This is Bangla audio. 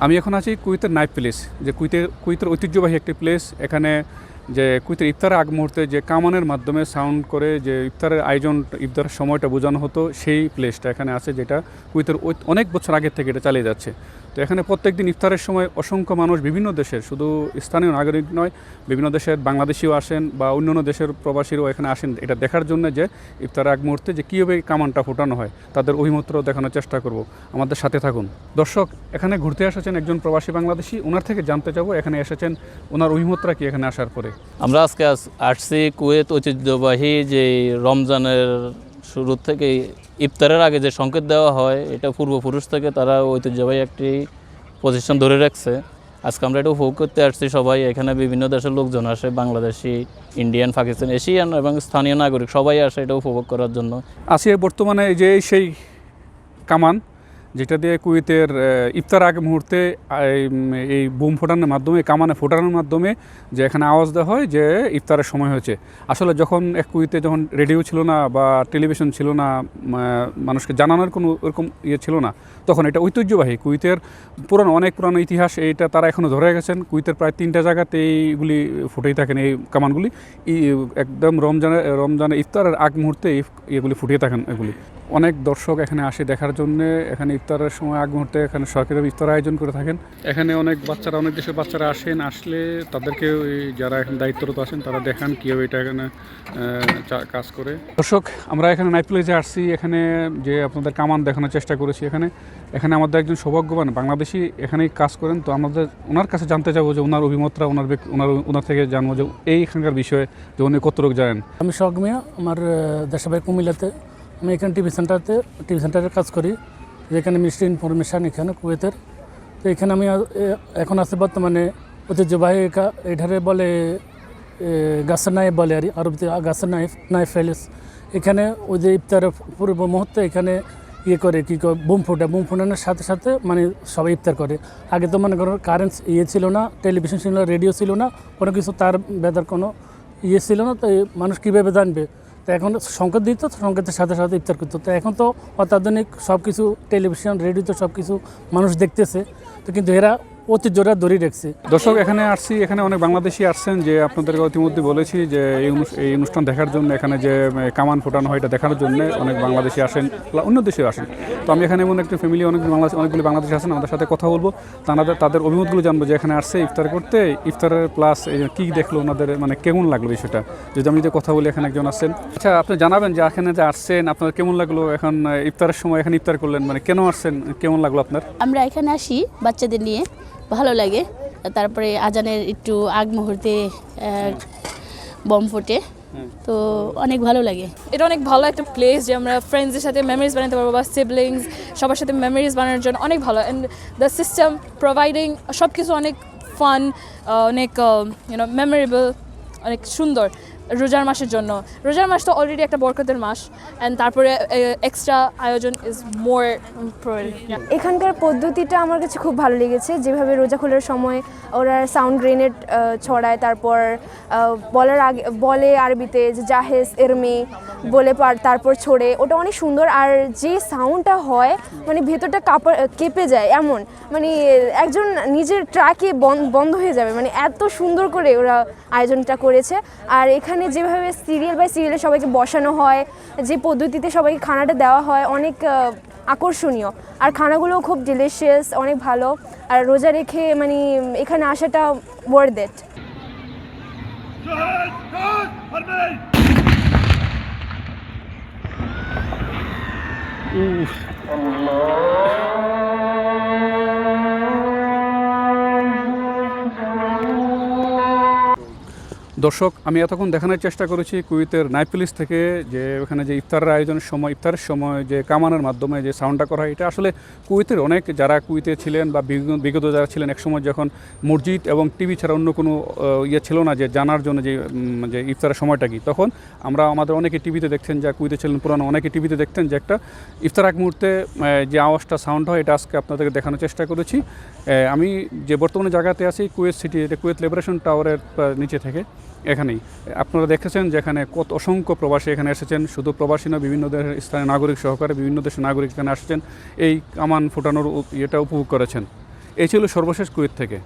আমি এখন আছি কুয়েতের নাইট প্লেস, যে কুয়েতের ঐতিহ্যবাহী একটি প্লেস। এখানে যে কুয়েতের ইফতারের আগ মুহূর্তে যে কামানের মাধ্যমে সাউন্ড করে যে ইফতারের আয়োজন, ইফতারের সময়টা বোঝানো হতো, সেই প্লেসটা এখানে আছে, যেটা কুয়েতের অনেক বছর আগের থেকে এটা চালিয়ে যাচ্ছে। তো এখানে প্রত্যেক দিন ইফতারের সময় অসংখ্য মানুষ বিভিন্ন দেশের, শুধু স্থানীয় নাগরিক নয়, বিভিন্ন দেশের বাংলাদেশিও আসেন বা অন্যান্য দেশের প্রবাসীরাও এখানে আসেন এটা দেখার জন্য, যে ইফতারের আগ মুহূর্তে যে কীভাবে কামানটা ফোটানো হয় তাদের অভিমতটাও দেখানোর চেষ্টা করব। আমাদের সাথে থাকুন। দর্শক, এখানে ঘুরতে এসেছেন একজন প্রবাসী বাংলাদেশি, ওনার থেকে জানতে চাবো এখানে এসেছেন, ওনার অভিমতটা কি এখানে আসার পরে। আমরা আজকে আসছি কুয়েত ঐতিহ্যবাহী যে রমজানের শুরু থেকে ইফতারের আগে যে সংকেত দেওয়া হয়, এটা পূর্বপুরুষ থেকে তারা ঐতিহ্যবাহী একটি পজিশন ধরে রাখছে। আজকে আমরা এটা উপভোগ করতে আসছি সবাই। এখানে বিভিন্ন দেশের লোকজন আসে, বাংলাদেশি, ইন্ডিয়ান, পাকিস্তান, এশিয়ান এবং স্থানীয় নাগরিক সবাই আসে এটা উপভোগ করার জন্য। আসি বর্তমানে যে সেই কামান, যেটা দিয়ে কুয়েতের ইফতার আগ মুহূর্তে এই বুম ফোটানোর মাধ্যমে, কামানে ফোটানোর মাধ্যমে যে এখানে আওয়াজ দেওয়া হয় যে ইফতারের সময় হয়েছে। আসলে যখন কুয়েতে যখন রেডিও ছিল না বা টেলিভিশন ছিল না, মানুষকে জানানোর কোনো ওরকম ইয়ে ছিল না, তখন এটা ঐতিহ্যবাহী কুয়েতের অনেক পুরানো ইতিহাস। এইটা তারা এখনও ধরে গেছেন। কুয়েতের প্রায় 3টা জায়গাতে এইগুলি ফুটেই থাকেন, এই কামানগুলি একদম রমজানে ইফতারের আগ মুহূর্তে এগুলি ফুটিয়ে থাকেন। এগুলি অনেক দর্শক এখানে আসে দেখার জন্য। এখানে ইফতারের সময় আগ মুহূর্তে এখানে সরকারি ইফতার আয়োজন করে থাকেন। এখানে অনেক দেশের বাচ্চারা আসেন, আসলে তাদেরকে যারা এখানে দায়িত্বরত আছেন তারা দেখান কীভাবে এটা এখানে কাজ করে। দর্শক, আমরা এখানে নাইট প্লেসে আসছি, এখানে যে আপনাদের কামান দেখানোর চেষ্টা করেছি। এখানে আমাদের একজন সৌভাগ্যবান বাংলাদেশি এখানেই কাজ করেন। তো আমাদের ওনার কাছে জানতে চাবো যে ওনার অভিমতটা, ওনার থেকে জানবো যে এইখানকার বিষয়ে যে উনি কতটুকু জানেন। আমি শখ মিয়া, আমার দেশের বাড়ি কুমিল্লাতে। আমি এখানে টিভি সেন্টারে কাজ করি, যেখানে মিনিস্ট্রি ইনফরমেশান এখানে কুয়েতের। তো এখানে আমি এখন আছে বর্তমানে ঐতিহ্যবাহী এটারে বলে গাছের নাইফ বলে, আর আরবিতে গাছের নাইফ ফেলেস। এখানে ওই যে ইফতারের পূর্ব মুহূর্তে এখানে করে বুম ফোটানোর সাথে সাথে মানে সবাই ইফতার করে। আগে তো মনে করো কারেন্ট ছিল না, টেলিভিশন ছিল না, রেডিও ছিল না, কোনো কিছু তার বেদার কোনো ছিল না। তো মানুষ কীভাবে জানবে? তো এখন সংকেত দিত, সংকেতের সাথে সাথে ইফতার করতো। তো এখন তো অত্যাধুনিক সব কিছু, টেলিভিশন, রেডিওতে সব কিছু মানুষ দেখতেছে। তো কিন্তু এরা ঐতিহ্যটা ধরে রাখছে। দর্শক, এখানে আসছি, এখানে অনেক বাংলাদেশি আসছেন, যে আপনাদেরকে ইতিমধ্যে বলেছি যে এই অনুষ্ঠান দেখার জন্য, এখানে যে কামান ফোটানো হয় এটা দেখার জন্য অনেক বাংলাদেশি আসেন, অন্য দেশেও আসেন। তো আমি এখানে এমন একটা ফ্যামিলি, অনেকগুলি বাংলাদেশি আসেন, আমাদের সাথে কথা বলবো, তাদের অভিমতগুলো জানবো যে এখানে আসছে ইফতার করতে, ইফতারের প্লাস কী দেখলো ওনাদের, মানে কেমন লাগলো বিষয়টা। যদি আমি যে কথা বলি, এখানে একজন আসছেন। আচ্ছা, আপনি জানাবেন যে এখানে যে আসছেন আপনার কেমন লাগলো, এখন ইফতারের সময় এখানে ইফতার করলেন, মানে কেন আসছেন, কেমন লাগলো আপনার? আমরা এখানে আসি বাচ্চাদের নিয়ে, ভালো লাগে। তারপরে আজানের একটু আগ মুহূর্তে বম ফোটে, তো অনেক ভালো লাগে। এটা অনেক ভালো একটা প্লেস, যে আমরা ফ্রেন্ডসদের সাথে মেমোরিজ বানাতে পারবো, বা সিবলিংস সবার সাথে মেমোরিজ বানানোর জন্য অনেক ভালো। অ্যান্ড দ্য সিস্টেম প্রোভাইডিং সব কিছু অনেক ফান, অনেক মেমোরেবল, অনেক সুন্দর। রোজার মাসের জন্য, রোজার মাস তো অলরেডি একটা বরকতের মাস, অ্যান্ড তারপরে এক্সট্রা আয়োজন ইজ মোর। এখানকার পদ্ধতিটা আমার কাছে খুব ভালো লেগেছে, যেভাবে রোজা খোলার সময় ওরা সাউন্ড গ্রেনেড ছড়ায়, তারপর বলে আরবিতে যে জাহেজ এরমি বলে, তারপর ছোড়ে, ওটা অনেক সুন্দর। আর যে সাউন্ডটা হয় মানে ভেতরটা কেঁপে যায়, এমন মানে একজন নিজের ট্র্যাকে বন্ধ হয়ে যাবে, মানে এত সুন্দর করে ওরা আয়োজনটা করেছে। আর এখানে যেভাবে সিরিয়াল বাই সিরিয়ালে সবাইকে বসানো হয়, যে পদ্ধতিতে সবাইকে খানাটা দেওয়া হয়, অনেক আকর্ষণীয়। আর খানাগুলোও খুব ডিলিশিয়াস, অনেক ভালো। আর রোজা রেখে মানে এখানে আসাটা ওয়ার্থ ইট। দর্শক, আমি এতক্ষণ দেখানোর চেষ্টা করেছি কুয়েতের নাইট প্লেস থেকে, যে ওখানে যে ইফতারের সময় যে কামানের মাধ্যমে যে সাউন্ডটা করা হয়, এটা আসলে কুয়েতের অনেক যারা কুয়েতে ছিলেন বা বিগত যারা ছিলেন, একসময় যখন মসজিদ এবং টিভি ছাড়া অন্য কোনো ইয়ে ছিল না যে জানার জন্য যে ইফতারের সময়টা কি, তখন আমাদের অনেকে টিভিতে দেখতেন, যা কুয়েতে ছিলেন পুরানো, অনেকে টিভিতে দেখতেন যে একটা ইফতার এক মুহূর্তে যে আওয়াজটা সাউন্ড হয়, এটা আজকে আপনাদেরকে দেখানোর চেষ্টা করেছি। আমি যে বর্তমানে জায়গাতে আছি কুয়েত সিটি, এটা কুয়েত লিবারেশন টাওয়ারের নিচে থেকে, এখানেই আপনারা দেখেছেন যে এখানে কত অসংখ্য প্রবাসী এখানে এসেছেন। শুধু প্রবাসী না, বিভিন্ন দেশের স্থানীয় নাগরিক সহকারে বিভিন্ন দেশের নাগরিক এখানে আসছেন, এই কামান ফোটানোর এটা উপভোগ করেছেন। এই ছিল সর্বশেষ কুয়েত থেকে।